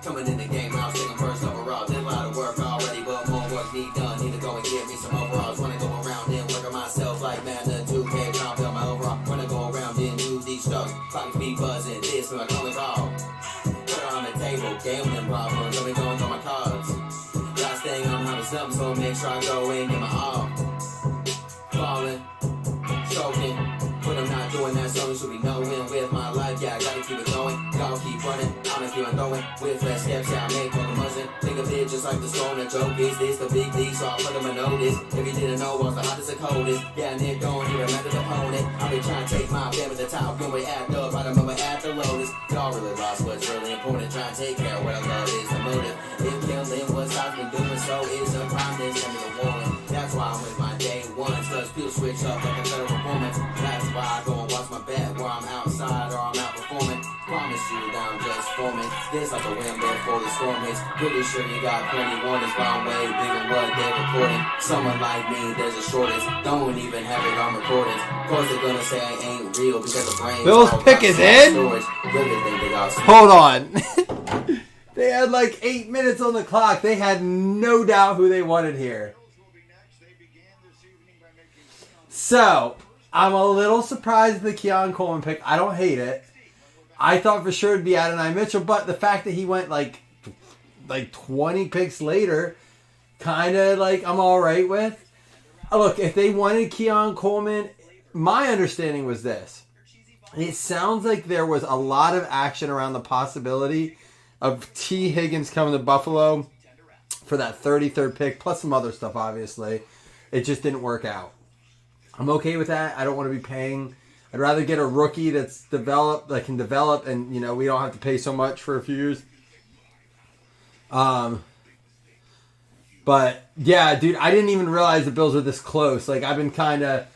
Coming in the game, I was thinking first overall. Did a lot of work already, but more work need done. Need to go and get me some overalls. Wanna go around and work on myself like man, the 2K, trying to build my overall. Wanna go around and do these stuff. Clocks be buzzing, this my comic all. Put her on the table, gambling problems. Let me go and throw my cards. Last thing I'm having something, so make sure I go and get my all. Falling, choking, but I'm not doing that, so you should be knowing with my life, yeah, I gotta keep it going, gotta keep running, I'ma keep on going, with less steps, yeah, I make all the muzzin', think of it just like the stone, a joke is this, the big D, so I'll put them a notice, if you didn't know, I was the hottest and coldest, yeah, and it don't even matter the opponent, I've been trying to take my fam at the top, when we act up, I remember at the lowest, y'all really lost what's really important, trying to take care of what I love is the motive, if killing what I've been doing, so is a promise, I'm the warning, that's why I'm with my day ones, cause people switch up like a better performance, that's why I go and watch my bet, where I'm outside or I'm out performing, promise you that I'm just forming, this like a wind before the storm hits, pretty sure you got plenty warnings, but I'm way bigger what they're recording, someone like me, there's a shortage, don't even have it on recordings, of course they're gonna say I ain't real, because the brain's Bill's pick is in? Hold on. They had like 8 minutes on the clock. They had no doubt who they wanted here. So, I'm a little surprised at the Keon Coleman pick. I don't hate it. I thought for sure it'd be Adonai Mitchell, but the fact that he went like 20 picks later, kind of like I'm all right with. Look, if they wanted Keon Coleman, my understanding was this. It sounds like there was a lot of action around the possibility of T. Higgins coming to Buffalo for that 33rd pick, plus some other stuff, obviously. It just didn't work out. I'm okay with that. I don't want to be paying. I'd rather get a rookie that's developed, that can develop, and you know we don't have to pay so much for a few years. But yeah, dude, I didn't even realize the Bills were this close. Like I've been kind of.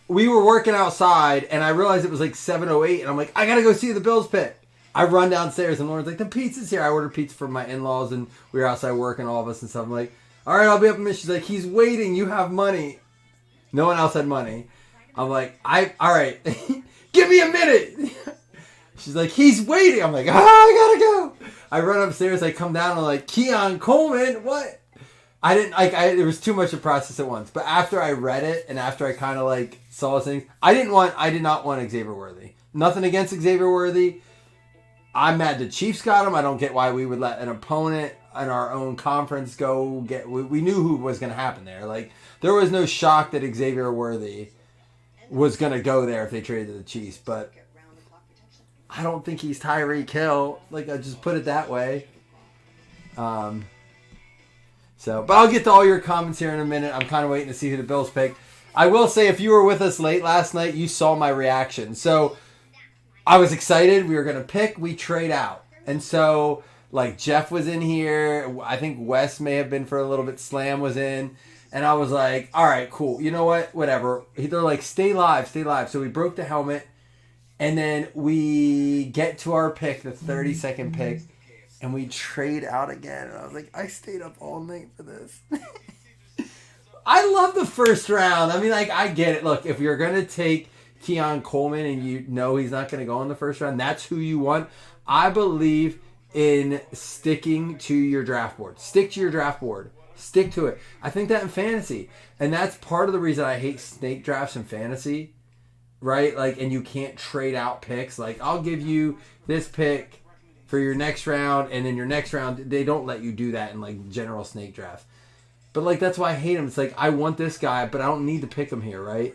We were working outside, and I realized it was like 7:08, and I'm like, I gotta go see the Bills pick. I run downstairs, and Lauren's like, the pizza's here. I ordered pizza for my in-laws, and we were outside working, all of us and stuff. I'm like, all right, I'll be up in a minute. She's like, he's waiting. You have money. No one else had money. I'm like, all right, give me a minute. She's like, he's waiting. I'm like, I gotta go. I run upstairs. I come down. I'm like, Keon Coleman, what? I didn't like. It was too much to process at once. But after I read it, and after I kind of like saw things, I did not want Xavier Worthy. Nothing against Xavier Worthy. I'm mad the Chiefs got him. I don't get why we would let an opponent in our own conference go get. We knew who was going to happen there. Like there was no shock that Xavier Worthy was going to go there if they traded the Chiefs. But I don't think he's Tyreek Hill. Like I just put it that way. But I'll get to all your comments here in a minute. I'm kind of waiting to see who the Bills pick. I will say, if you were with us late last night, you saw my reaction. So I was excited. We were going to pick. We trade out. And so, like, Jeff was in here. I think Wes may have been for a little bit. Slam was in. And I was like, all right, cool. You know what? Whatever. They're like, stay live, stay live. So we broke the helmet. And then we get to our pick, the 32nd pick. And we trade out again. And I was like, I stayed up all night for this. I love the first round. I mean, like, I get it. Look, if you're going to take Keon Coleman and you know he's not going to go in the first round, that's who you want. I believe in sticking to your draft board. Stick to your draft board. Stick to it. I think that in fantasy. And that's part of the reason I hate snake drafts in fantasy. Right? Like, and you can't trade out picks. Like, I'll give you this pick for your next round, and then your next round, they don't let you do that in, like, general snake drafts. But, like, that's why I hate him. It's like, I want this guy, but I don't need to pick him here, right?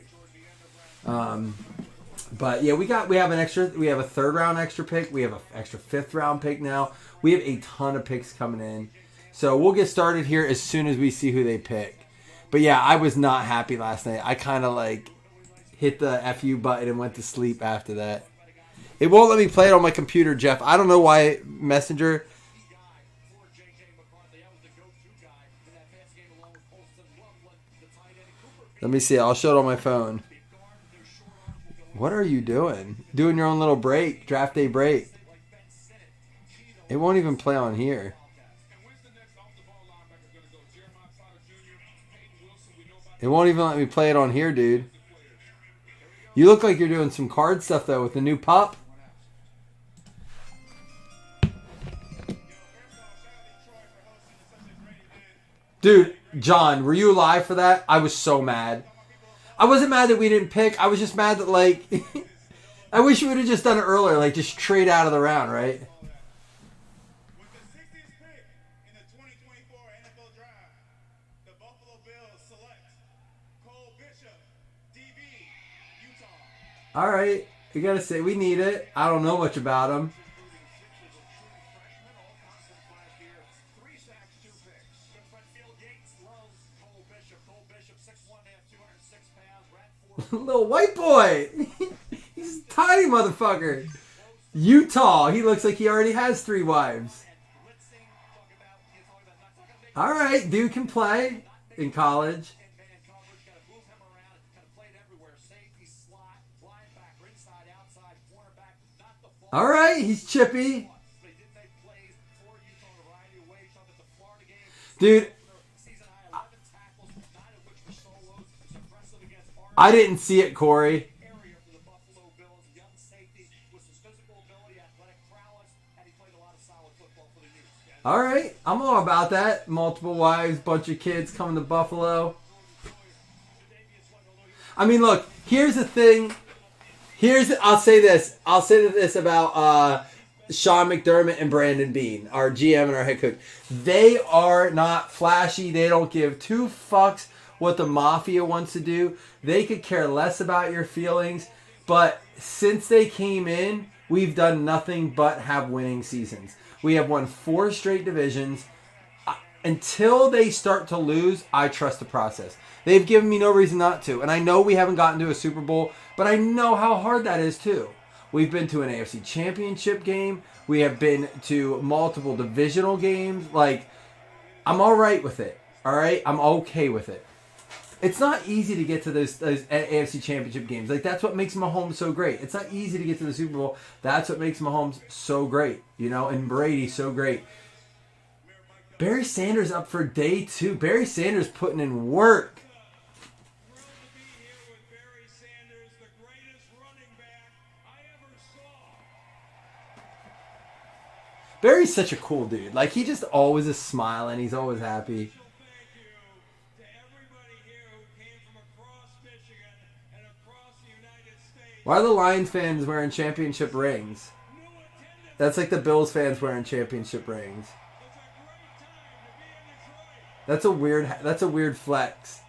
But, yeah, we have a third round extra pick. We have an extra fifth round pick now. We have a ton of picks coming in. So we'll get started here as soon as we see who they pick. But, yeah, I was not happy last night. I kind of, like, hit the FU button and went to sleep after that. It won't let me play it on my computer, Jeff. I don't know why Messenger. Let me see. I'll show it on my phone. What are you doing? Doing your own little break, draft day break. It won't even play on here. It won't even let me play it on here, dude. You look like you're doing some card stuff, though, with the new pup. Dude, John, were you alive for that? I was so mad. I wasn't mad that we didn't pick. I was just mad that, like, I wish we would have just done it earlier, like, just trade out of the round, right? With the 60th pick in the 2024 NFL Draft, the Buffalo Bills select Cole Bishop, DB, Utah. All right. We got to say, we need it. I don't know much about him. Three sacks, 2 picks. Good friend Phil Yates loves Cole Bishop. Cole Bishop, 6'1", 206 pounds. Rat Little white boy. He's a tiny motherfucker. Utah. He looks like he already has 3 wives. All right. Dude can play in college. All right. He's chippy. Dude, I didn't see it, Corey. All right, I'm all about that. Multiple wives, bunch of kids coming to Buffalo. I mean, look, here's the thing. I'll say this about Sean McDermott and Brandon Beane, our GM and our head coach. They are not flashy. They don't give 2 fucks what the Mafia wants to do. They could care less about your feelings. But since they came in, we've done nothing but have winning seasons. We have won 4 straight divisions. Until they start to lose, I trust the process. They've given me no reason not to. And I know we haven't gotten to a Super Bowl, but I know how hard that is too. We've been to an AFC Championship game. We have been to multiple divisional games. Like, I'm all right with it. All right? I'm okay with it. It's not easy to get to those AFC Championship games. Like, that's what makes Mahomes so great. It's not easy to get to the Super Bowl. That's what makes Mahomes so great, you know, and Brady so great. Barry Sanders up for day 2. Barry Sanders putting in work. Thrilled to be here with Barry Sanders, the greatest running back I ever saw. Barry's such a cool dude. Like, he just always is smiling. He's always happy. Special thank you to everybody here who came from across Michigan and across the United States. Why are the Lions fans wearing championship rings? New attendance. That's like the Bills fans wearing championship rings. It's a great time to be in Detroit. That's a weird flex.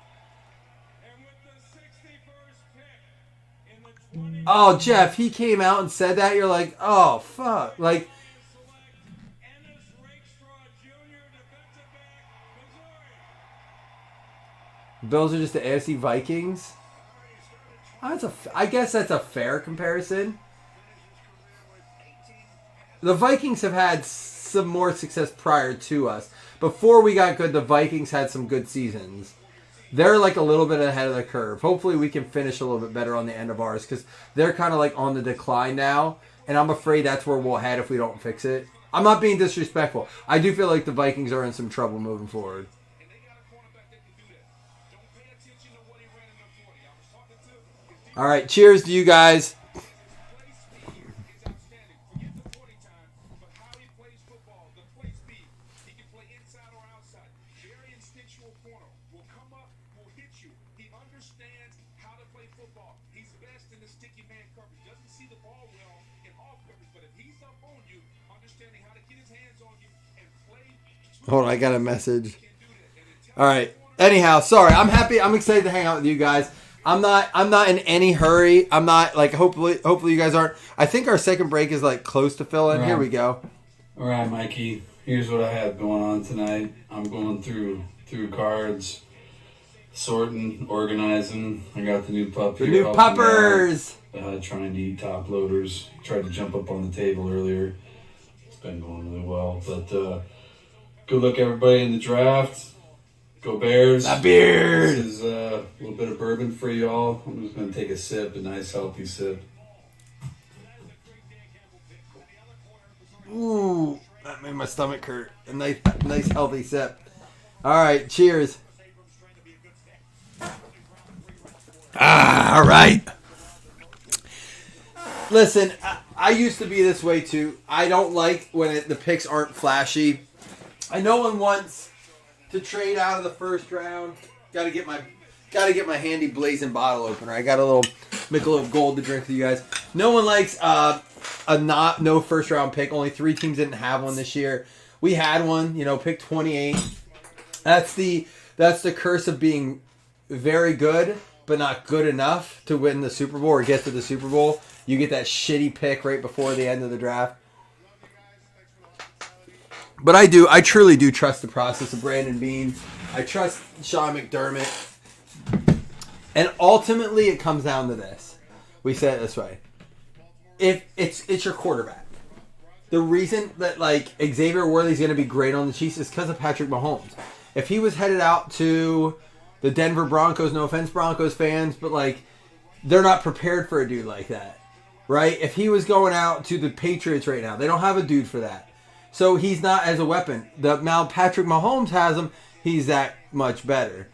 And with the 61st pick in the 20 Oh, Jeff, he came out and said that. You're like, oh, fuck. Like, select Ennis Rakestraw Jr., defensive back, Missouri. Bills are just the AFC Vikings. I guess that's a fair comparison. The Vikings have had some more success prior to us. Before we got good, the Vikings had some good seasons. They're like a little bit ahead of the curve. Hopefully we can finish a little bit better on the end of ours because they're kind of like on the decline now. And I'm afraid that's where we'll head if we don't fix it. I'm not being disrespectful. I do feel like the Vikings are in some trouble moving forward. And they got a cornerback that can do that. Don't pay attention to what he ran in the 40. I was talking to his All right, cheers to you guys. play speed is outstanding. Forget the 40 time, but how he plays football, the play speed. He can play inside or outside. Very instinctual corner. Will come up, will hit you. He understands how to play football. He's best in the sticky man coverage. Doesn't see the ball well in all coverage, but if he's up on you, understanding how to get his hands on you and play. Hold on, I got a message. All right. Anyhow, sorry. I'm happy. I'm excited to hang out with you guys. I'm not in any hurry. I'm not like hopefully you guys aren't. I think our second break is like close to fill in. Here we go. All right, Mikey. Here's what I have going on tonight. I'm going through cards, sorting, organizing. I got the new pup The here new helping me out, puppers. trying to eat top loaders. Tried to jump up on the table earlier. It's been going really well. But good luck, everybody, in the draft. Go Bears. The beard. This is a little bit of bourbon for y'all. I'm just going to take a sip, a nice healthy sip. Ooh, that made my stomach hurt. A nice healthy sip. All right, cheers. All right. Listen, I used to be this way too. I don't like when the picks aren't flashy. I know one wants to trade out of the first round. Got to get my handy blazing bottle opener. I got a little Michelob Gold to drink for you guys. No one likes no first round pick. Only 3 teams didn't have one this year. We had one, pick 28. That's the curse of being very good, but not good enough to win the Super Bowl or get to the Super Bowl. You get that shitty pick right before the end of the draft. But I truly do trust the process of Brandon Beane. I trust Sean McDermott. And ultimately, it comes down to this. We say it this way. If it's your quarterback. The reason that, Xavier Worthy's going to be great on the Chiefs is because of Patrick Mahomes. If he was headed out to the Denver Broncos, no offense, Broncos fans, but, they're not prepared for a dude like that. Right? If he was going out to the Patriots right now, they don't have a dude for that. So he's not as a weapon. Now Patrick Mahomes has him. He's that much better.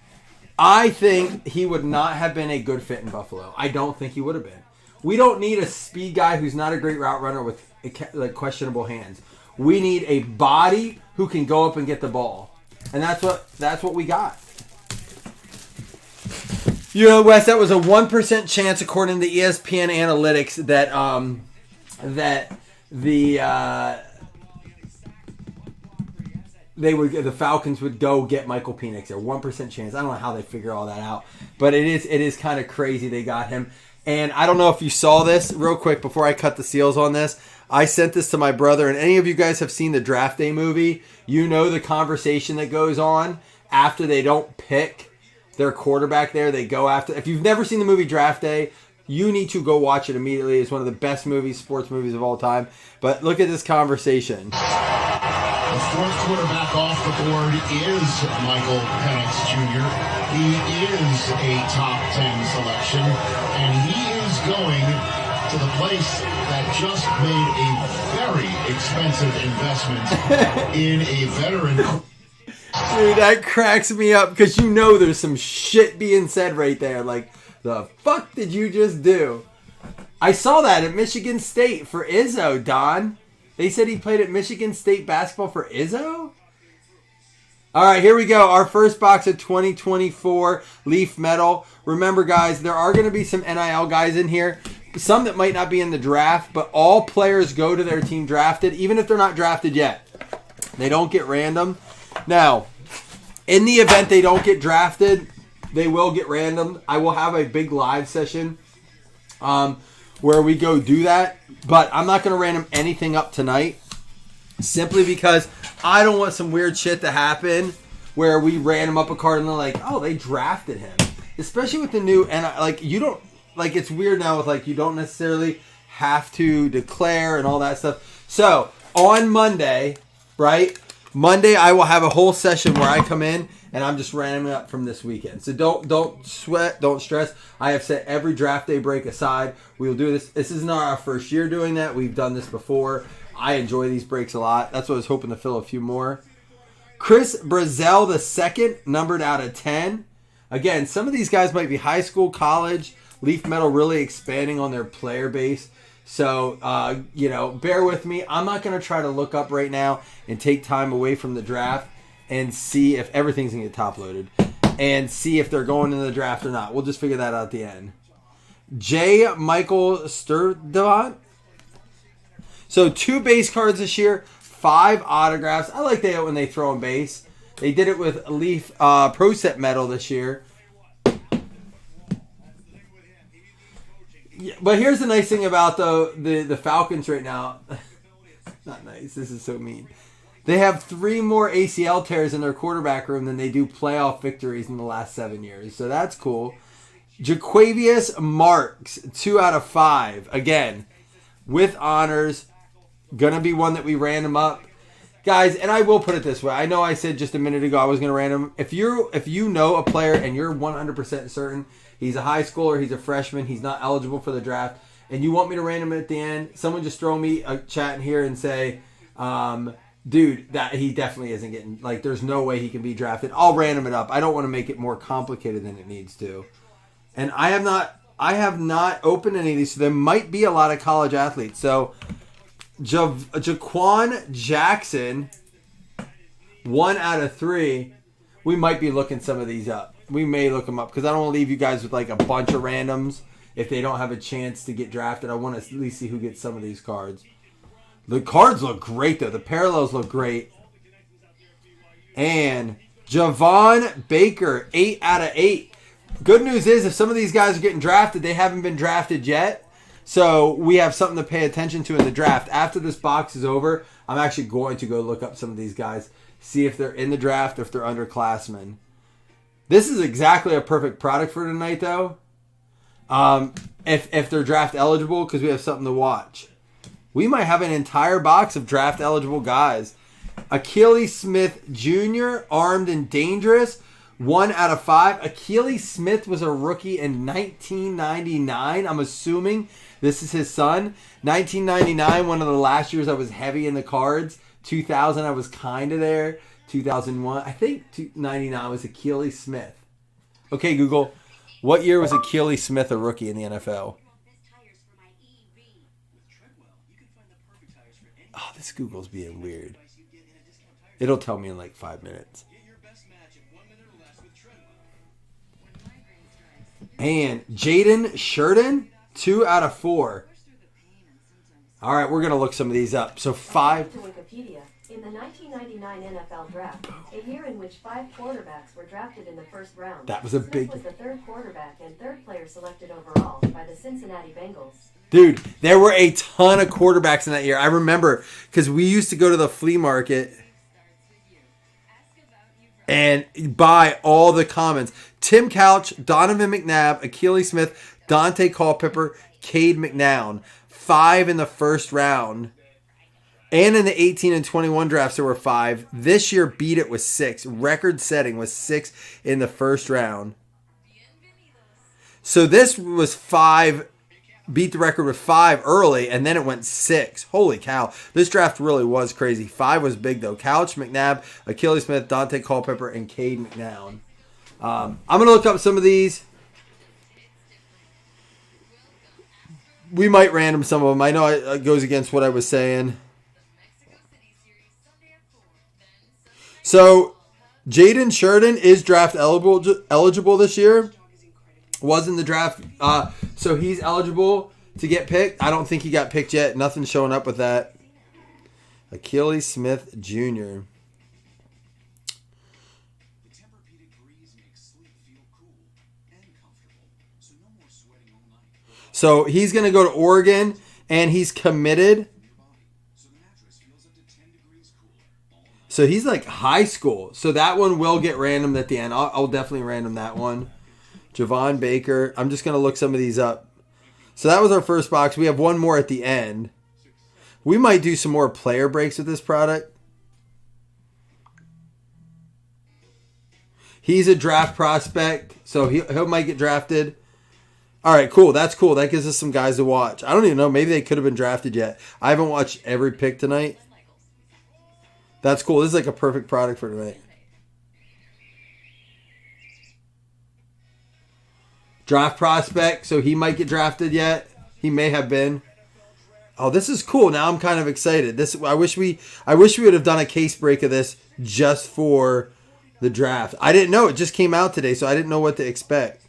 I think he would not have been a good fit in Buffalo. I don't think he would have been. We don't need a speed guy who's not a great route runner with questionable hands. We need a body who can go up and get the ball. And that's what we got. Wes, that was a 1% chance according to ESPN Analytics that the Falcons would go get Michael Penix there. 1% chance. I don't know how they figure all that out, but it is kind of crazy they got him. And I don't know if you saw this real quick before I cut the seals on this. I sent this to my brother, and any of you guys have seen the Draft Day movie, you know the conversation that goes on after they don't pick their quarterback there. They go after. If you've never seen the movie Draft Day, you need to go watch it immediately. It's one of the best sports movies of all time. But look at this conversation. The 4th quarterback off the board is Michael Penix Jr. He is a top 10 selection, and he is going to the place that just made a very expensive investment in a veteran. Dude, that cracks me up because there's some shit being said right there. The fuck did you just do? I saw that at Michigan State for Izzo, Don. They said he played at Michigan State basketball for Izzo? All right, here we go. Our first box of 2024 Leaf Metal. Remember, guys, there are going to be some NIL guys in here. Some that might not be in the draft, but all players go to their team drafted, even if they're not drafted yet. They don't get random. Now, in the event they don't get drafted, they will get random. I will have a big live session where we go do that. But I'm not going to random anything up tonight simply because I don't want some weird shit to happen where we random up a card and they're like, oh, they drafted him. Especially with the new, and you don't, it's weird now with you don't necessarily have to declare and all that stuff. So on Monday, right? Monday I will have a whole session where I come in and I'm just randoming up from this weekend. So don't sweat, don't stress. I have set every draft day break aside. We will do this. This is not our first year doing that. We've done this before. I enjoy these breaks a lot. That's what I was hoping to fill a few more. Chris Brazel II, numbered out of 10. Again, some of these guys might be high school, college. Leaf Metal really expanding on their player base. So, bear with me. I'm not going to try to look up right now and take time away from the draft and see if everything's going to get top loaded and see if they're going into the draft or not. We'll just figure that out at the end. J. Michael Sturdivant. So 2 base cards this year, 5 autographs. I like that when they throw in base. They did it with Leaf Pro Set Metal this year. Yeah, but here's the nice thing about the Falcons right now. Not nice. This is so mean. They have 3 more ACL tears in their quarterback room than they do playoff victories in the last 7 years. So that's cool. Jaquavius Marks, 2 out of 5. Again, with honors. Gonna be one that we random up. Guys, and I will put it this way. I know I said just a minute ago I was gonna random. If you know a player and you're 100% certain he's a high schooler, he's a freshman, he's not eligible for the draft, and you want me to random it at the end, someone just throw me a chat in here and say, dude, that he definitely isn't getting, there's no way he can be drafted. I'll random it up. I don't want to make it more complicated than it needs to. And I have not opened any of these, so there might be a lot of college athletes. So Jaquan Jackson, 1 out of 3. we might be looking some of these up. We may look them up because I don't want to leave you guys with like a bunch of randoms if they don't have a chance to get drafted. I want to at least see who gets some of these cards. The cards look great though. The parallels look great. And Javon Baker, 8 out of 8. Good news is if some of these guys are getting drafted, they haven't been drafted yet. So we have something to pay attention to in the draft. After this box is over, I'm actually going to go look up some of these guys, see if they're in the draft or if they're underclassmen. This is exactly a perfect product for tonight, though. If they're draft eligible, because we have something to watch. We might have an entire box of draft eligible guys. Akili Smith Jr., armed and dangerous, 1 out of 5. Akili Smith was a rookie in 1999. I'm assuming this is his son. 1999, one of the last years I was heavy in the cards. 2000, I was kind of there. 2001, I think 99 was Akili Smith. Okay, Google, what year was Akili Smith a rookie in the NFL? Oh, this Google's being weird. It'll tell me in like 5 minutes. And Jaden Sheridan, 2 out of 4. All right, we're going to look some of these up. So 5. To Wikipedia, in the 1999 NFL Draft, a year in which 5 quarterbacks were drafted in the first round, That was a Smith big... was the 3rd quarterback and 3rd player selected overall by the Cincinnati Bengals. Dude, there were a ton of quarterbacks in that year. I remember because we used to go to the flea market and buy all the commons. Tim Couch, Donovan McNabb, Akili Smith, Dante Culpepper, Cade McNown. 5 in the first round. And in the 18 and 21 drafts, there were 5. This year, beat it with 6. Record setting was 6 in the first round. So this was 5. Beat the record with 5 early, and then it went 6. Holy cow. This draft really was crazy. 5 was big, though. Couch, McNabb, Akili Smith, Dante Culpepper, and Cade McNown. I'm going to look up some of these. We might random some of them. I know it goes against what I was saying. So, Jaden Sheridan is draft eligible this year. Was in the draft. So he's eligible to get picked. I don't think he got picked yet. Nothing's showing up with that. Akili Smith Jr. So he's going to go to Oregon, and he's committed. So he's like high school. So that one will get random at the end. I'll definitely random that one. Javon Baker. I'm just going to look some of these up. So that was our first box. We have one more at the end. We might do some more player breaks with this product. He's a draft prospect, so he might get drafted. All right, cool. That's cool. That gives us some guys to watch. I don't even know. Maybe they could have been drafted yet. I haven't watched every pick tonight. That's cool. This is like a perfect product for tonight. Draft prospect, so he might get drafted yet. He may have been. Oh, this is cool. Now I'm kind of excited. I wish we would have done a case break of this just for the draft. I didn't know. It just came out today, so I didn't know what to expect.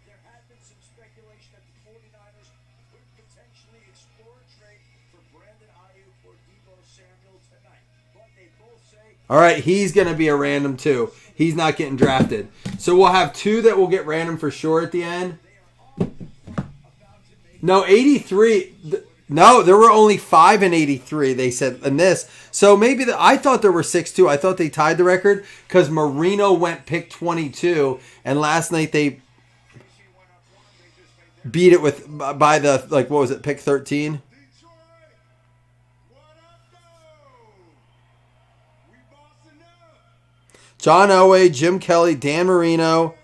There had been some speculation that the 49ers could potentially explore a trade for Brandon Ayuk or Deebo Samuel tonight. But they both say... All right, he's going to be a random too. He's not getting drafted. So we'll have 2 that will get random for sure at the end. No, 83... No, there were only 5 in 83, they said, in this. So maybe... I thought there were 6 too. I thought they tied the record because Marino went pick 22, and last night they beat it with by the, like, what was it, pick 13? John Elway, Jim Kelly, Dan Marino,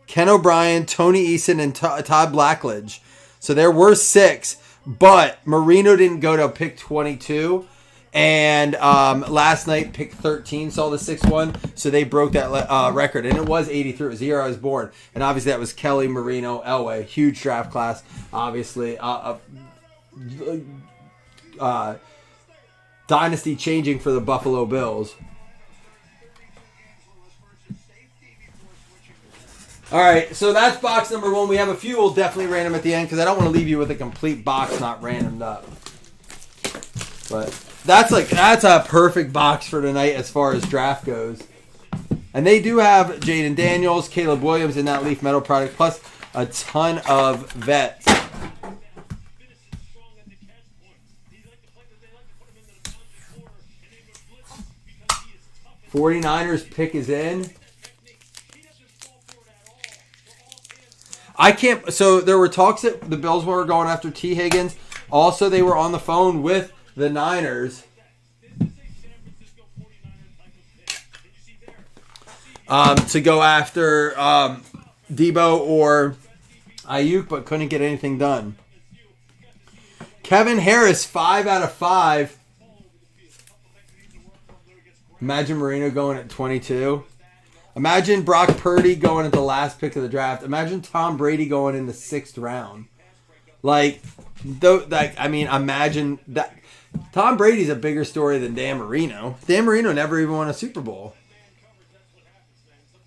Ken O'Brien, Tony Eason, and Todd Blackledge. So there were 6, but Marino didn't go to pick 22. And last night, pick 13 saw the 6-1. So they broke that record. And it was 83. It was the year I was born. And obviously that was Kelly, Marino, Elway. Huge draft class, obviously. Dynasty changing for the Buffalo Bills. All right, so that's box number 1. We have a few we'll definitely random at the end because I don't want to leave you with a complete box not randomed up. But that's a perfect box for tonight as far as draft goes. And they do have Jaden Daniels, Caleb Williams in that Leaf Metal product, plus a ton of vets. 49ers pick is in. I can't. So there were talks that the Bills were going after T. Higgins. Also, they were on the phone with the Niners. To go after Debo or Ayuk, but couldn't get anything done. Kevin Harris, 5 out of 5. Imagine Marino going at 22. Imagine Brock Purdy going at the last pick of the draft. Imagine Tom Brady going in the 6th round. Imagine that. Tom Brady's a bigger story than Dan Marino. Dan Marino never even won a Super Bowl.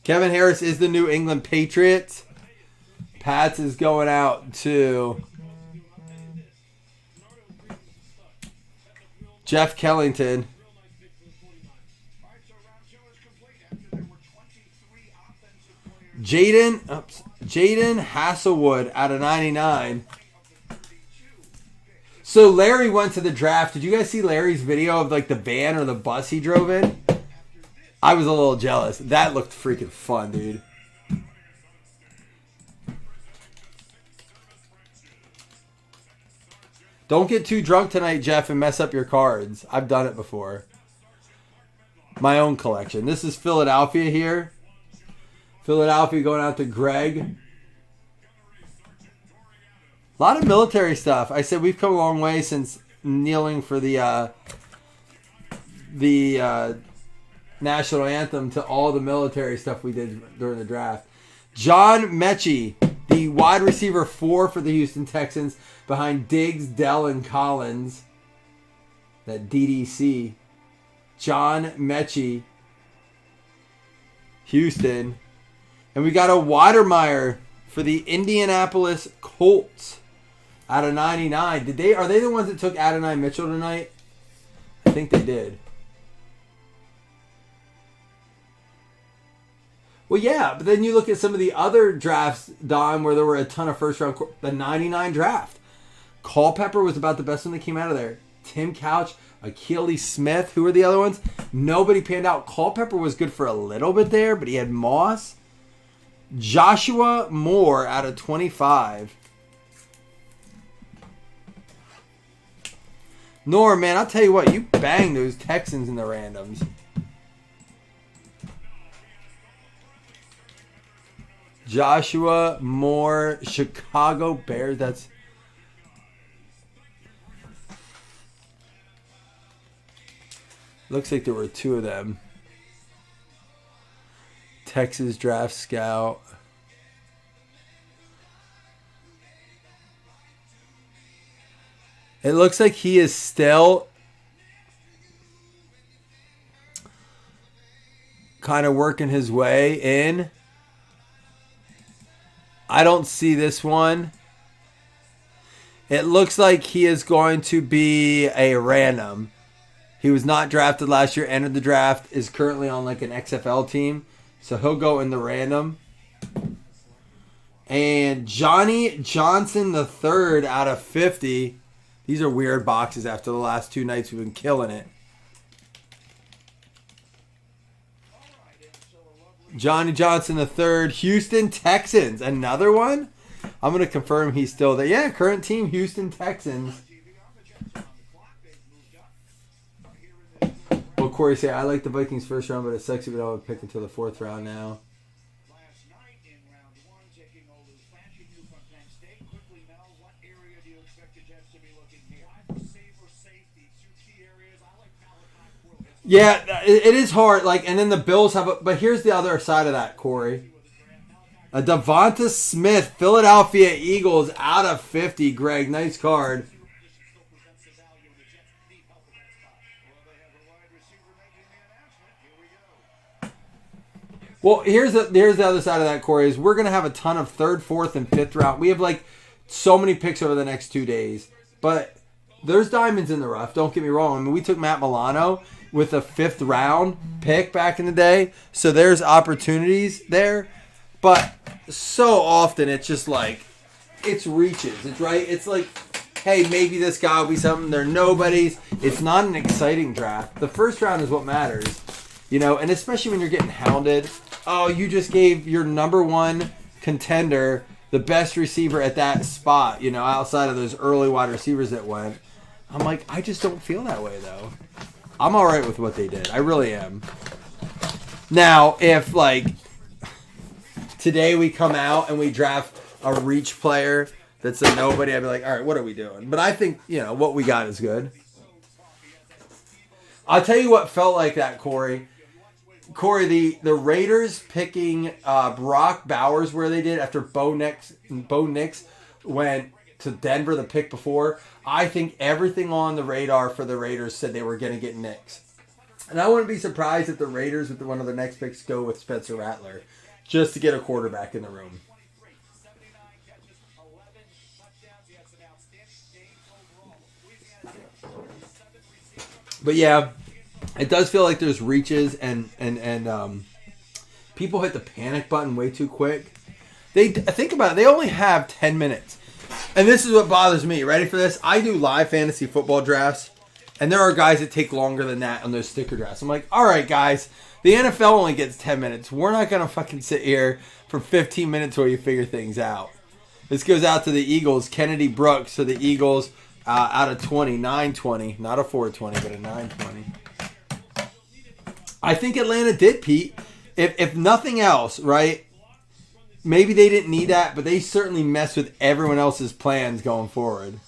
Kevin Harris is the New England Patriots. Pats is going out to Jeff Kellington. Jaden Hasselwood out of 99. So Larry went to the draft. Did you guys see Larry's video of like the van or the bus he drove in? I was a little jealous. That looked freaking fun, dude. Don't get too drunk tonight, Jeff, and mess up your cards. I've done it before. My own collection. This is Philadelphia here. Philadelphia going out to Greg. A lot of military stuff. I said we've come a long way since kneeling for the national anthem to all the military stuff we did during the draft. John Mechie, the wide receiver 4 for the Houston Texans, behind Diggs, Dell, and Collins. That DDC. John Mechie, Houston. And we got a Weidermeyer for the Indianapolis Colts out of 99. Are they the ones that took Adonai Mitchell tonight? I think they did. Well, yeah, but then you look at some of the other drafts, Don, where there were a ton of first round. The 99 draft. Culpepper was about the best one that came out of there. Tim Couch, Achilles Smith. Who were the other ones? Nobody panned out. Culpepper was good for a little bit there, but he had Moss. Joshua Moore out of 25. Norm, man, I'll tell you what, you bang those Texans in the randoms. Joshua Moore, Chicago Bears. That's looks like there were 2 of them. Texas Draft Scout. It looks like he is still kind of working his way in. I don't see this one. It looks like he is going to be a random. He was not drafted last year, entered the draft, is currently on like an XFL team. So he'll go in the random. And Johnny Johnson III out of 50. These are weird boxes after the last 2 nights we've been killing it. Johnny Johnson III, Houston Texans. Another one? I'm going to confirm he's still there. Yeah, current team, Houston Texans. Well, Corey say, I like the Vikings first round, but it's sexy, but I would pick until the 4th round now. Last night in round 1, taking over the flashy new from Penn State. Quickly, Mel, what area do you expect the Jets to be looking here? Wide receiver, safety, 2 key areas. I like Malachi Quill. Yeah, it is hard. And then the Bills have but here's the other side of that, Corey. A Devonta Smith, Philadelphia Eagles out of 50. Greg, nice card. Well, here's the other side of that, Corey, is we're going to have a ton of 3rd, 4th, and 5th round. We have, like, so many picks over the next 2 days. But there's diamonds in the rough. Don't get me wrong. I mean, we took Matt Milano with a 5th round pick back in the day. So there's opportunities there. But so often it's just like, it's reaches. It's right. It's like, hey, maybe this guy will be something. They're nobodies. It's not an exciting draft. The first round is what matters. You know, and especially when you're getting hounded. Oh, you just gave your number 1 contender the best receiver at that spot, you know, outside of those early wide receivers that went. I'm like, I just don't feel that way, though. I'm all right with what they did. I really am. Now, if, like, today we come out and we draft a reach player that's a nobody, I'd be like, all right, what are we doing? But I think, you know, what we got is good. I'll tell you what felt like that, Corey. Corey, the Raiders picking Brock Bowers where they did after Bo Nix went to Denver the pick before. I think everything on the radar for the Raiders said they were going to get Nix. And I wouldn't be surprised if the Raiders, with one of their next picks, go with Spencer Rattler just to get a quarterback in the room. But yeah, it does feel like there's reaches and people hit the panic button way too quick. Think about it. They only have 10 minutes. And this is what bothers me. Ready for this? I do live fantasy football drafts. And there are guys that take longer than that on those sticker drafts. I'm like, all right, guys. The NFL only gets 10 minutes. We're not going to fucking sit here for 15 minutes while you figure things out. This goes out to the Eagles. Kennedy Brooks to the Eagles out of 20. 9-20. Not a 4-20, but a 9-20. I think Atlanta did, Pete. If nothing else, right? Maybe they didn't need that, but they certainly messed with everyone else's plans going forward.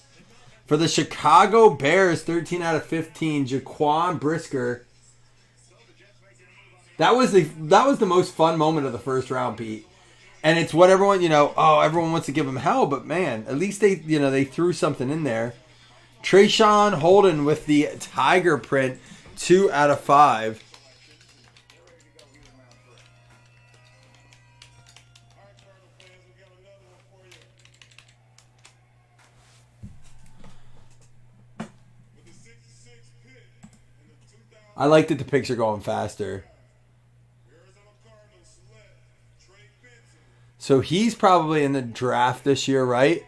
For the Chicago Bears, 13 out of 15, Jaquan Brisker. That was the most fun moment of the first round, Pete. And it's what everyone, everyone wants to give him hell, but man, at least they threw something in there. Trayshawn Holden with the Tiger print, 2 out of 5. I like that the picks are going faster. So he's probably in the draft this year, right?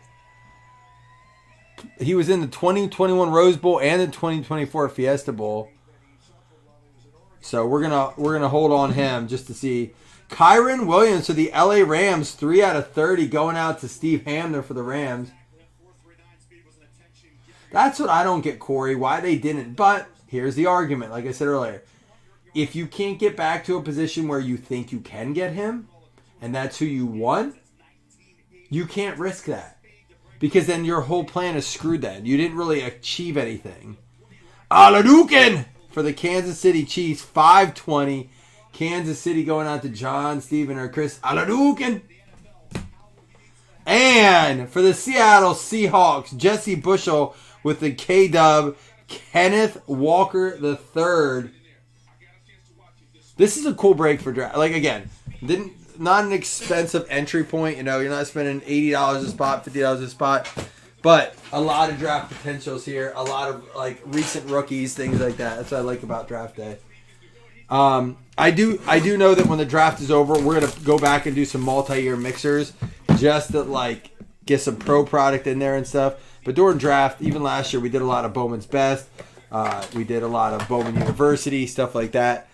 He was in the 2021 Rose Bowl and the 2024 Fiesta Bowl. So we're gonna hold on him just to see. Kyron Williams to the LA Rams, 3 out of 30, going out to Steve Hamner for the Rams. That's what I don't get, Corey, why they didn't. But here's the argument, like I said earlier. If you can't get back to a position where you think you can get him, and that's who you want, you can't risk that. Because then your whole plan is screwed then. You didn't really achieve anything. Aladukin for the Kansas City Chiefs, 5-20. Kansas City going out to John, Steven, or Chris Aladukin. And for the Seattle Seahawks, Jesse Bushel with the K-Dub, Kenneth Walker III. This is a cool break for draft. Like, again, not an expensive entry point. You're not spending $80 a spot, $50 a spot. But a lot of draft potentials here. A lot of, recent rookies, things like that. That's what I like about draft day. I do know that when the draft is over, we're going to go back and do some multi-year mixers just to, get some pro product in there and stuff. But during draft, even last year, we did a lot of Bowman's Best. We did a lot of Bowman University, stuff like that.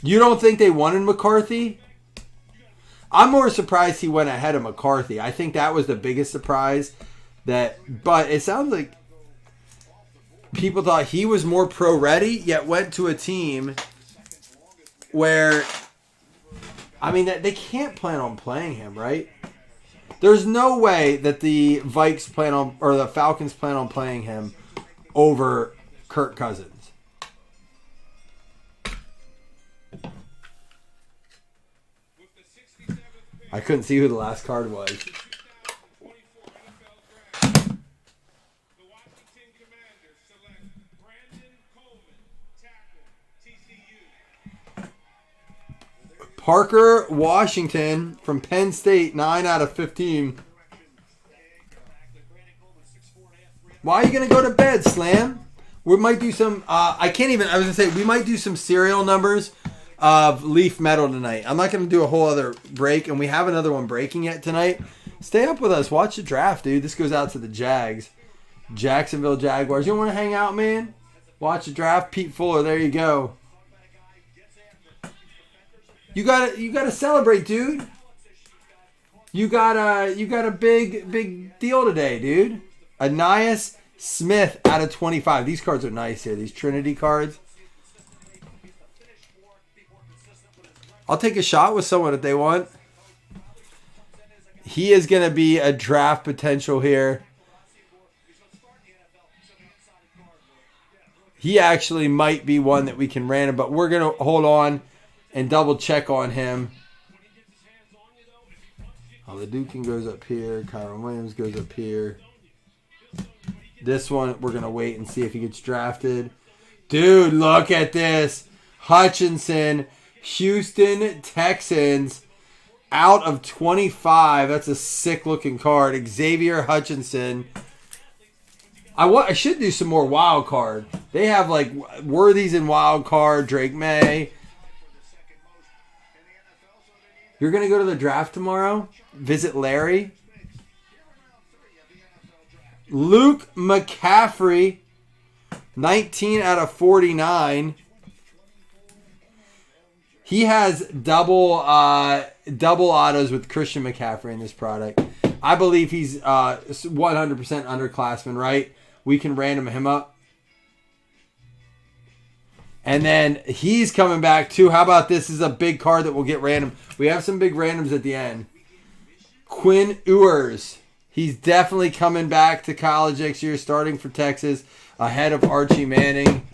You don't think they wanted McCarthy? I'm more surprised he went ahead of McCarthy. I think that was the biggest surprise. But it sounds like people thought he was more pro-ready, yet went to a team where, they can't plan on playing him, right? There's no way that the Vikes plan on, or the Falcons plan on playing him over Kirk Cousins. I couldn't see who the last card was. Parker Washington from Penn State, 9 out of 15. Why are you going to go to bed, Slam? We might do some, I was going to say, we might do some serial numbers of Leaf Metal tonight. I'm not going to do a whole other break, and we have another one breaking yet tonight. Stay up with us. Watch the draft, dude. This goes out to the Jags. Jacksonville Jaguars. You want to hang out, man? Watch the draft. Pete Fuller, there you go. You gotta celebrate, dude. You got a big deal today, dude. Anias Smith out of 25. These cards are nice here. These Trinity cards. I'll take a shot with someone if they want. He is going to be a draft potential here. He actually might be one that we can random, but we're going to hold on and double check on him. Oh, the Dukin goes up here. Kyron Williams goes up here. This one, we're going to wait and see if he gets drafted. Dude, look at this. Hutchinson, Houston Texans, out of 25. That's a sick-looking card. Xavier Hutchinson. I should do some more wild card. They have, like, Worthies in wild card, Drake May. You're going to go to the draft tomorrow? Visit Larry? Luke McCaffrey, 19 out of 49. He has double autos with Christian McCaffrey in this product. I believe he's 100% underclassman, right? We can random him up. And then he's coming back too. How about this? This is a big card that will get random. We have some big randoms at the end. Quinn Ewers. He's definitely coming back to college next year, starting for Texas, ahead of Archie Manning.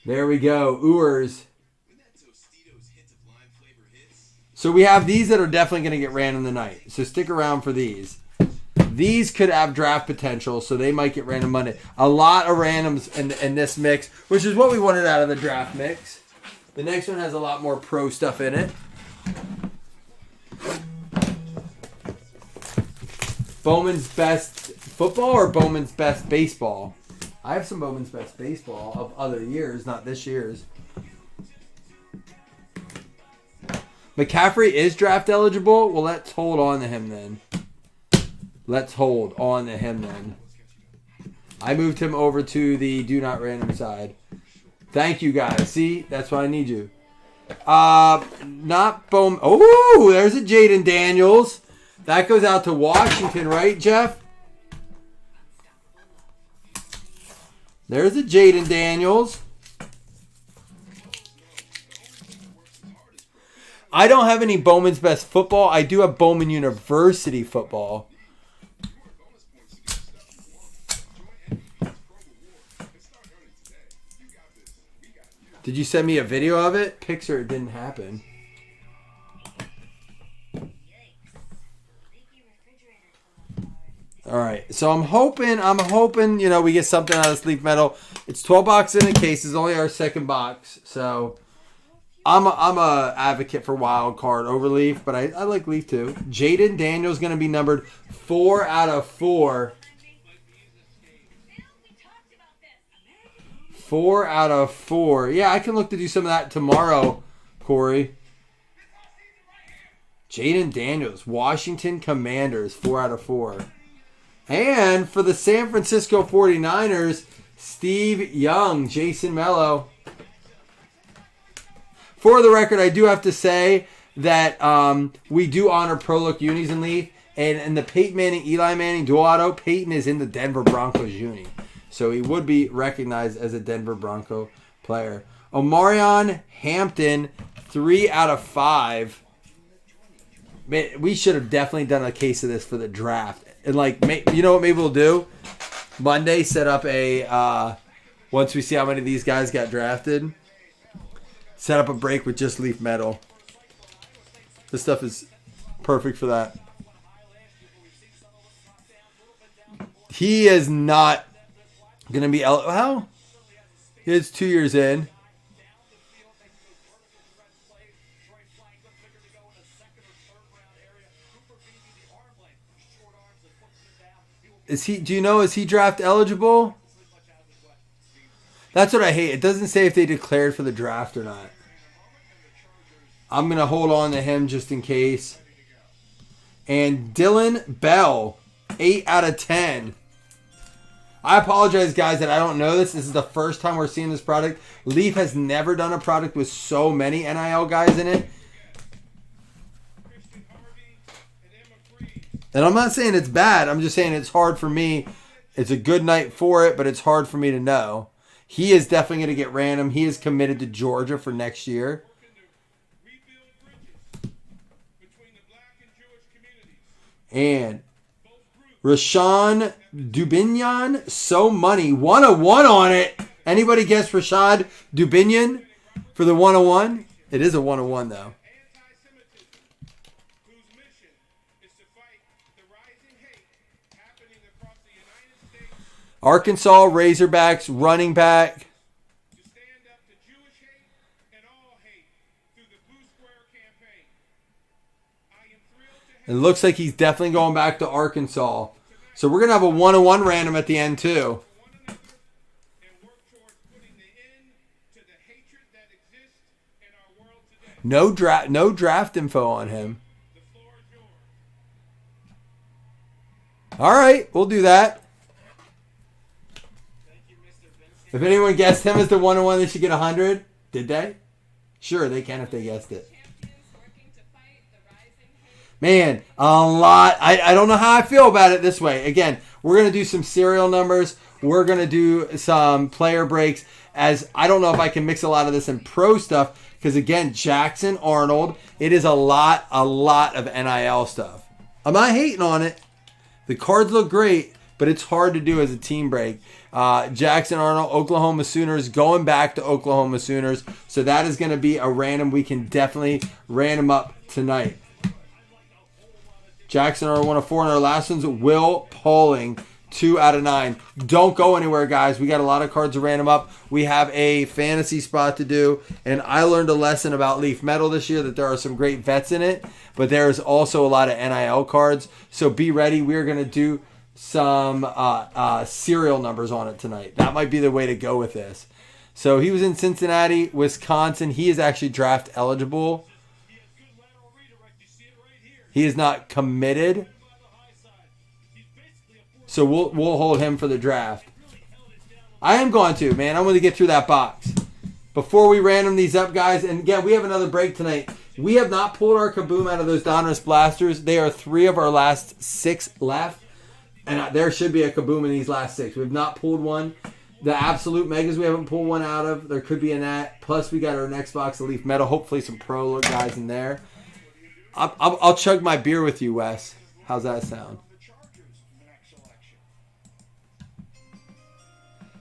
There we go. Ewers. So we have these that are definitely going to get random tonight. So stick around for these. These could have draft potential, so they might get random Monday. A lot of randoms in this mix, which is what we wanted out of the draft mix. The next one has a lot more pro stuff in it. Bowman's best football or Bowman's best baseball? I have some Bowman's best baseball of other years, not this year's. McCaffrey is draft eligible. Well, let's hold on to him then. I moved him over to the do not random side. Thank you, guys. See, that's why I need you. Not Bowman. Oh, there's a Jaden Daniels. That goes out to Washington, right, Jeff? There's a Jaden Daniels. I don't have any Bowman's Best football. I do have Bowman University football. Did you send me a video of it? Picture it didn't happen. All right, so I'm hoping, you know, we get something out of Leaf Metal. It's 12 boxes in a case. It's only our second box, so I'm a advocate for wild card over Leaf, but I like Leaf too. Jaden Daniels going to be numbered 4 out of 4. 4 out of 4. Yeah, I can look to do some of that tomorrow, Corey. Jaden Daniels, Washington Commanders, 4 out of 4. And for the San Francisco 49ers, Steve Young, Jason Mello. For the record, I do have to say that we do honor Pro Look unis in Leaf. And in the Peyton Manning, Eli Manning dual auto, Peyton is in the Denver Broncos uni. So he would be recognized as a Denver Bronco player. Omarion Hampton, 3 out of 5. Man, we should have definitely done a case of this for the draft. And, like, you know what maybe we'll do? Monday, set up a, once we see how many of these guys got drafted, set up a break with just Leaf Metal. This stuff is perfect for that. He is not going to be, well, he is 2 years in. Is he? Do you know? Is he draft eligible? That's what I hate. It doesn't say if they declared for the draft or not. I'm gonna hold on to him just in case. And Dylan Bell, 8 out of 10. I apologize, guys, that I don't know this. This is the first time we're seeing this product. Leaf has never done a product with so many NIL guys in it. And I'm not saying it's bad. I'm just saying it's hard for me. It's a good night for it, but it's hard for me to know. He is definitely going to get random. He is committed to Georgia for next year. And Rashawn Dubinion, so money. 101 on it. Anybody guess Rashad Dubinion for the 101? It is a 101, though. Arkansas Razorbacks running back. It looks like he's definitely going back to Arkansas. So we're going to have a 101 random at the end, too. No draft info on him. All right, we'll do that. If anyone guessed him as the 101, they should get 100. Did they? Sure, they can if they guessed it. Man, a lot. I don't know how I feel about it this way. Again, we're going to do some serial numbers. We're going to do some player breaks. As I don't know if I can mix a lot of this in pro stuff. Because, again, Jackson Arnold, it is a lot of NIL stuff. I'm not hating on it. The cards look great, but it's hard to do as a team break. Jackson Arnold, Oklahoma Sooners, going back to Oklahoma Sooners. So that is going to be a random. We can definitely random up tonight. Jackson Arnold 104, and our last one's Will Pauling, 2 out of 9. Don't go anywhere, guys. We got a lot of cards to random up. We have a fantasy spot to do, and I learned a lesson about Leaf Metal this year that there are some great vets in it, but there's also a lot of NIL cards. So be ready. We're going to do some serial numbers on it tonight. That might be the way to go with this. So he was in Cincinnati, Wisconsin. He is actually draft eligible. He is not committed. So we'll hold him for the draft. I am going to, man. I'm going to get through that box. Before we random these up, guys, and again, we have another break tonight. We have not pulled our Kaboom out of those Donruss blasters. They are 3 of our last 6 left. And there should be a Kaboom in these last 6. We have not pulled one. The Absolute Megas we haven't pulled one out of. There could be a Nat. Plus, we got our next box of Leaf Metal. Hopefully some pro look guys in there. I'll chug my beer with you, Wes. How's that sound?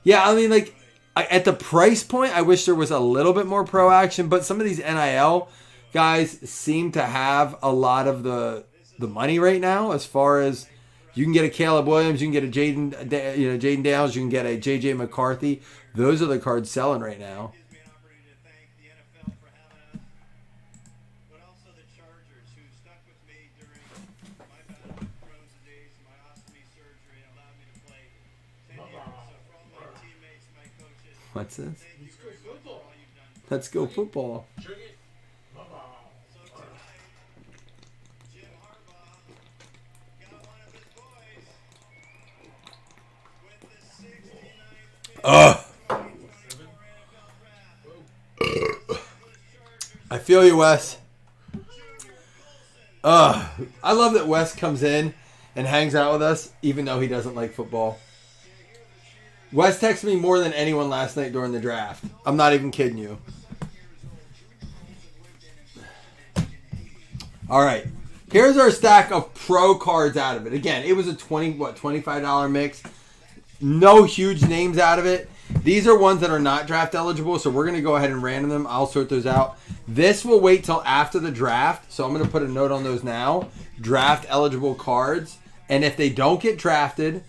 Yeah, I mean, like, at the price point, I wish there was a little bit more pro action. But some of these NIL guys seem to have a lot of the money right now. As far as you can get a Caleb Williams, you can get a Jaden Dales, you can get a JJ McCarthy. Those are the cards selling right now. What's this? Let's go football. I feel you, Wes. I love that Wes comes in and hangs out with us, even though he doesn't like football. Wes texted me more than anyone last night during the draft. I'm not even kidding you. All right. Here's our stack of pro cards out of it. Again, it was a $25 mix. No huge names out of it. These are ones that are not draft eligible, so we're going to go ahead and random them. I'll sort those out. This will wait till after the draft, so I'm going to put a note on those now. Draft eligible cards. And if they don't get drafted,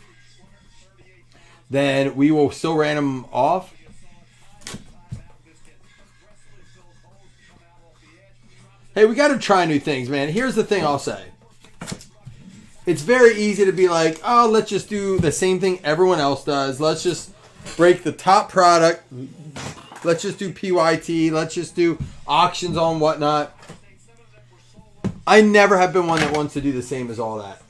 then we will still random them off. Hey, we got to try new things, man. Here's the thing I'll say. it's very easy to be like, oh, let's just do the same thing everyone else does. Let's just break the top product. Let's just do PYT. Let's just do auctions on whatnot. I never have been one that wants to do the same as all that.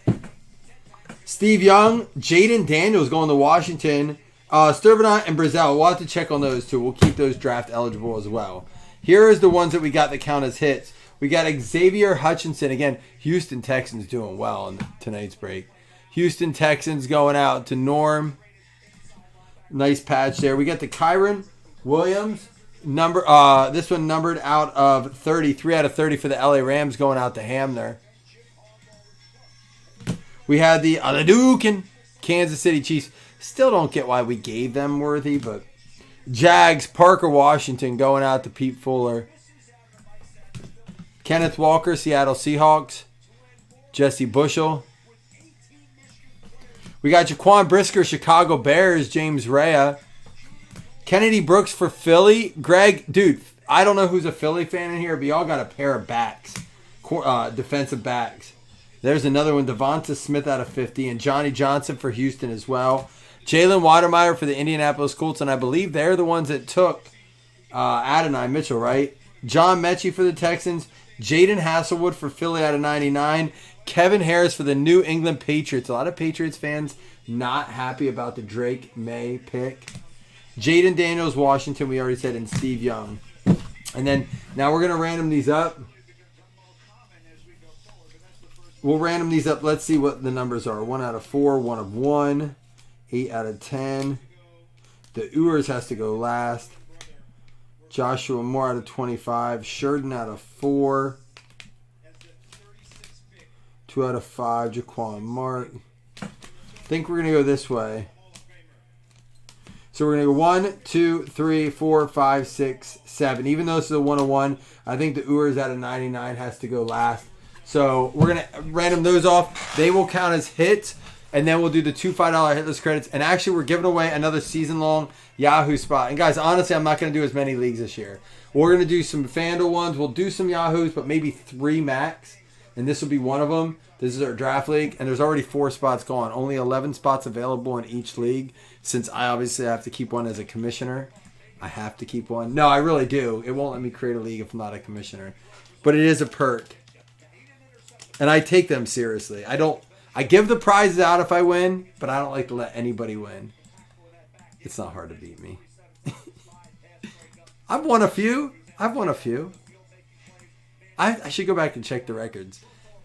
Steve Young, Jaden Daniels going to Washington. Sturbanot and Brazel. We'll have to check on those two. We'll keep those draft eligible as well. Here is the ones that we got that count as hits. We got Xavier Hutchinson. Again, Houston Texans doing well in tonight's break. Houston Texans going out to Norm. Nice patch there. We got the Kyron Williams. This one numbered out of 30. 3 out of 30 for the LA Rams going out to Hamner. We had the Aladukin Kansas City Chiefs. Still don't get why we gave them Worthy, but Jags, Parker Washington going out to Pete Fuller. Kenneth Walker, Seattle Seahawks. Jesse Bushel. We got Jaquan Brisker, Chicago Bears, James Rea. Kennedy Brooks for Philly. Greg, dude, I don't know who's a Philly fan in here, but y'all got a pair of backs. Defensive backs. There's another one, Devonta Smith out of 50, and Johnny Johnson for Houston as well. Jalen Watermeyer for the Indianapolis Colts, and I believe they're the ones that took Adonai Mitchell, right? John Mechie for the Texans. Jaden Hasselwood for Philly out of 99. Kevin Harris for the New England Patriots. A lot of Patriots fans not happy about the Drake May pick. Jaden Daniels, Washington, we already said, and Steve Young. And then now we're going to random these up. We'll random these up. Let's see what the numbers are. 1 out of 4, 1 of 1, 8 out of 10. The Ewers has to go last. Joshua Moore out of 25. Sheridan out of 4. 2 out of 5. Jaquan Mark. I think we're going to go this way. So we're going to go 1, 2, 3, 4, 5, 6, 7. Even though this is a 101, I think the Ewers out of 99 has to go last. So we're going to random those off. They will count as hits. And then we'll do the $2 $5 hitless credits. And actually, we're giving away another season-long Yahoo spot. And guys, honestly, I'm not going to do as many leagues this year. We're going to do some FanDuel ones. We'll do some Yahoos, but maybe 3 max. And this will be one of them. This is our draft league. And there's already 4 spots gone. Only 11 spots available in each league. Since I obviously have to keep one as a commissioner. I have to keep one. No, I really do. It won't let me create a league if I'm not a commissioner. But it is a perk. And I take them seriously. I give the prizes out if I win, but I don't like to let anybody win. It's not hard to beat me. I've won a few. I should go back and check the records.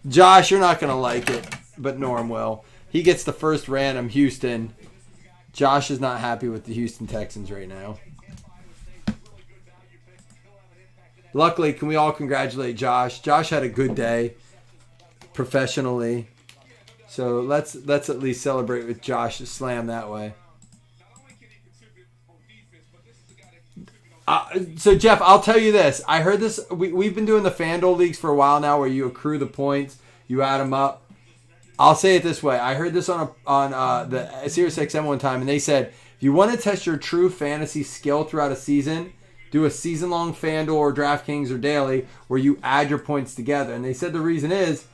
Josh, you're not going to like it, but Norm will. He gets the first random Houston. Josh is not happy with the Houston Texans right now. Luckily, can we all congratulate Josh? Josh had a good day professionally. So let's at least celebrate with Josh slam that way. So Jeff, I'll tell you this. I heard this. We've been doing the FanDuel leagues for a while now, where you accrue the points, you add them up. I'll say it this way. I heard this on the SiriusXM one time, and they said if you want to test your true fantasy skill throughout a season, do a season-long FanDuel or DraftKings or daily where you add your points together. And they said the reason is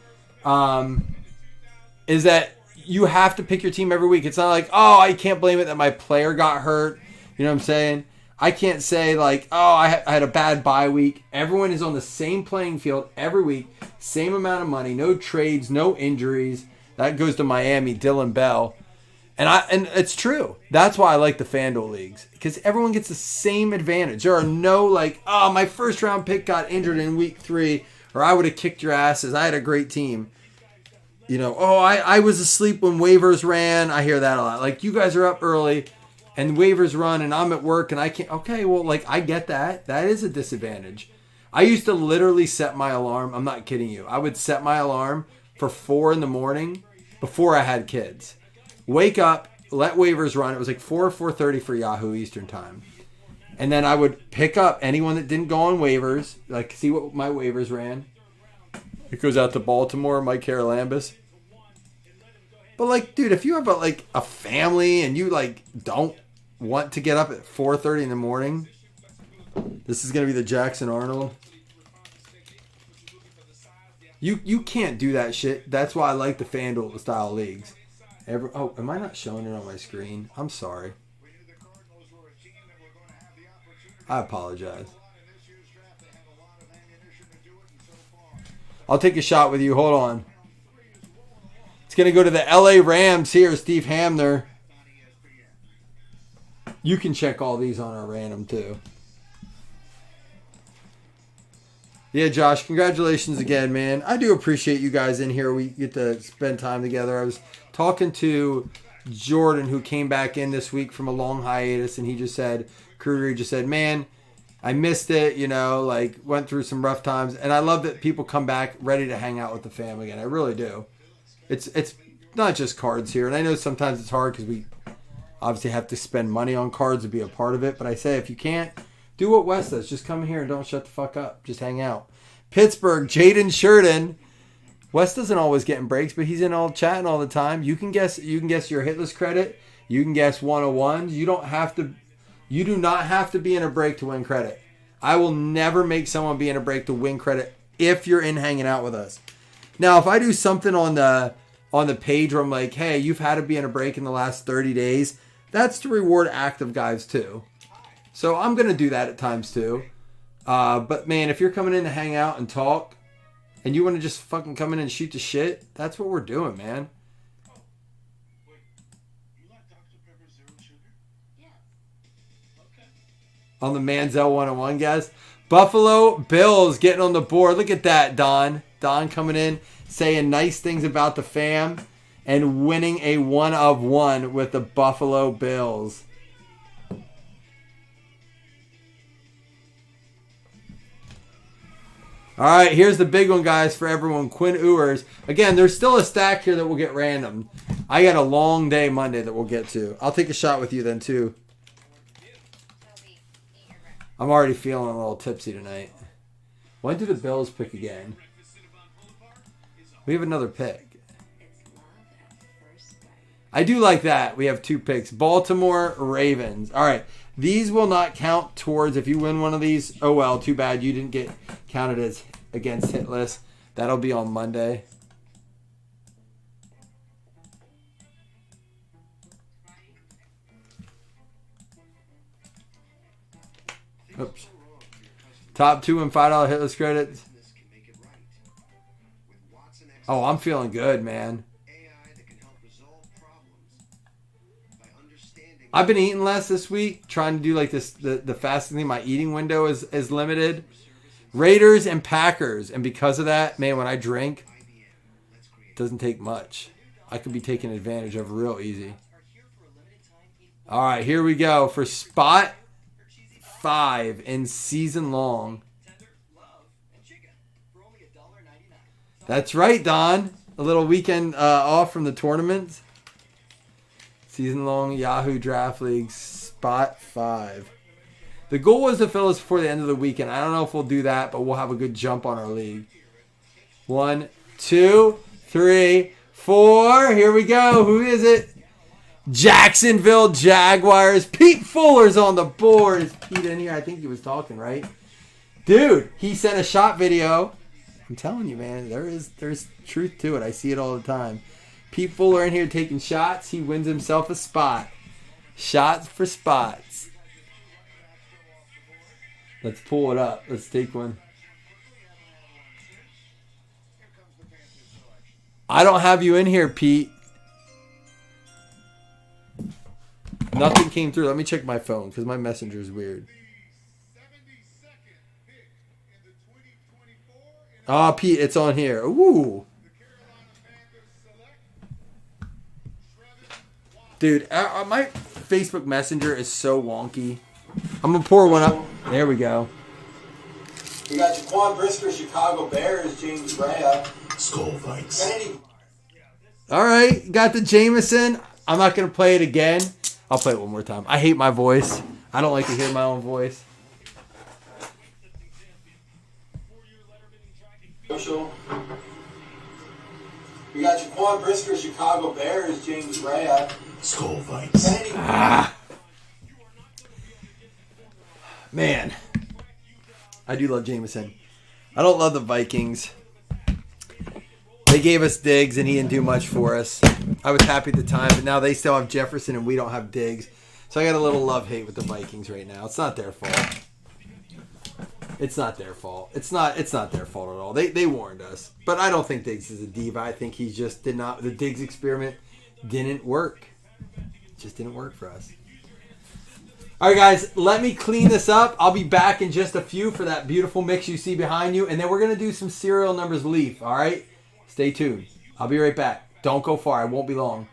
that you have to pick your team every week. It's not like, oh, I can't blame it that my player got hurt. You know what I'm saying? I can't say like, oh, I had a bad bye week. Everyone is on the same playing field every week. Same amount of money. No trades, no injuries. That goes to Miami, Dylan Bell. And it's true. That's why I like the FanDuel leagues. Because everyone gets the same advantage. There are no like, oh, my first round pick got injured in week 3. Or I would have kicked your asses. I had a great team. You know, oh, I was asleep when waivers ran. I hear that a lot. Like, you guys are up early and waivers run and I'm at work and I can't. Okay, well, like, I get that. That is a disadvantage. I used to literally set my alarm. I'm not kidding you. I would set my alarm for 4 in the morning before I had kids. Wake up, let waivers run. It was like 4 or 4:30 for Yahoo Eastern time. And then I would pick up anyone that didn't go on waivers, like see what my waivers ran. It goes out to Baltimore, Mike Carolambus. But like, dude, if you have a family and you like don't want to get up at 4:30 in the morning, this is gonna be the Jackson Arnold. You can't do that shit. That's why I like the FanDuel style leagues. Am I not showing it on my screen? I'm sorry. I apologize. I'll take a shot with you. Hold on. It's going to go to the LA Rams here, Steve Hamner. You can check all these on our random too. Yeah, Josh, congratulations again, man. I do appreciate you guys in here. We get to spend time together. I was talking to Jordan, who came back in this week from a long hiatus, and he just said, Kruger just said, man, I missed it, went through some rough times. And I love that people come back ready to hang out with the fam again. I really do. It's not just cards here. And I know sometimes it's hard because we obviously have to spend money on cards to be a part of it. But I say if you can't, do what Wes does. Just come here and don't shut the fuck up. Just hang out. Pittsburgh, Jaden Sheridan. Wes doesn't always get in breaks, but he's in all chatting all the time. You can guess your hitless credit. You can guess 101s. You do not have to be in a break to win credit. I will never make someone be in a break to win credit if you're in hanging out with us. Now, if I do something on the page where I'm like, hey, you've had to be in a break in the last 30 days, that's to reward active guys too. So I'm going to do that at times too. But man, if you're coming in to hang out and talk and you want to just fucking come in and shoot the shit, that's what we're doing, man. On the Manziel 101, guys. Buffalo Bills getting on the board. Look at that, Don. Don coming in, saying nice things about the fam and winning a 1 of 1 with the Buffalo Bills. All right, here's the big one, guys, for everyone. Quinn Ewers. Again, there's still a stack here that will get random. I got a long day Monday that we'll get to. I'll take a shot with you then, too. I'm already feeling a little tipsy tonight. When do the Bills pick again? We have another pick. I do like that. We have 2 picks. Baltimore Ravens. All right. These will not count towards if you win one of these. Oh, well, too bad you didn't get counted as against hit list. That'll be on Monday. Oops. Top 2 and $5 hitless credits. Oh, I'm feeling good, man. I've been eating less this week, trying to do like this the fasting thing. My eating window is limited. Raiders and Packers, and because of that, man, when I drink, it doesn't take much. I could be taken advantage of real easy. All right, here we go for spot 5 in season long. That's right, Don. A little weekend off from the tournament. Season long Yahoo Draft League spot 5. The goal was to fill us before the end of the weekend. I don't know if we'll do that, but we'll have a good jump on our league. 1, 2, 3, 4. Here we go. Who is it? Jacksonville Jaguars. Pete Fuller's on the board. Is Pete in here? I think he was talking, right? Dude, he sent a shot video. I'm telling you, man, there's truth to it. I see it all the time. Pete Fuller in here taking shots. He wins himself a spot. Shots for spots. Let's pull it up. Let's take one. I don't have you in here, Pete. Nothing came through. Let me check my phone because my messenger is weird. Ah, Pete, it's on here. Ooh. Dude, my Facebook Messenger is so wonky. I'm going to pour one up. There we go. You got Jaquan Brisker, Chicago Bears, James Brea. Skull fights. All right, got the Jameson. I'm not going to play it again. I'll play it one more time. I hate my voice. I don't like to hear my own voice. You got Jaquan Brisker, Chicago Bears, James Brea. Skull fights. Man, I do love Jameson. I don't love the Vikings. They gave us Diggs, and he didn't do much for us. I was happy at the time, but now they still have Jefferson, and we don't have Diggs. So I got a little love-hate with the Vikings right now. It's not their fault. It's not their fault. It's not their fault at all. They warned us. But I don't think Diggs is a diva. I think he just did not. The Diggs experiment didn't work. It just didn't work for us. All right, guys, let me clean this up. I'll be back in just a few for that beautiful mix you see behind you. And then we're going to do some serial numbers leaf, all right? Stay tuned. I'll be right back. Don't go far. I won't be long.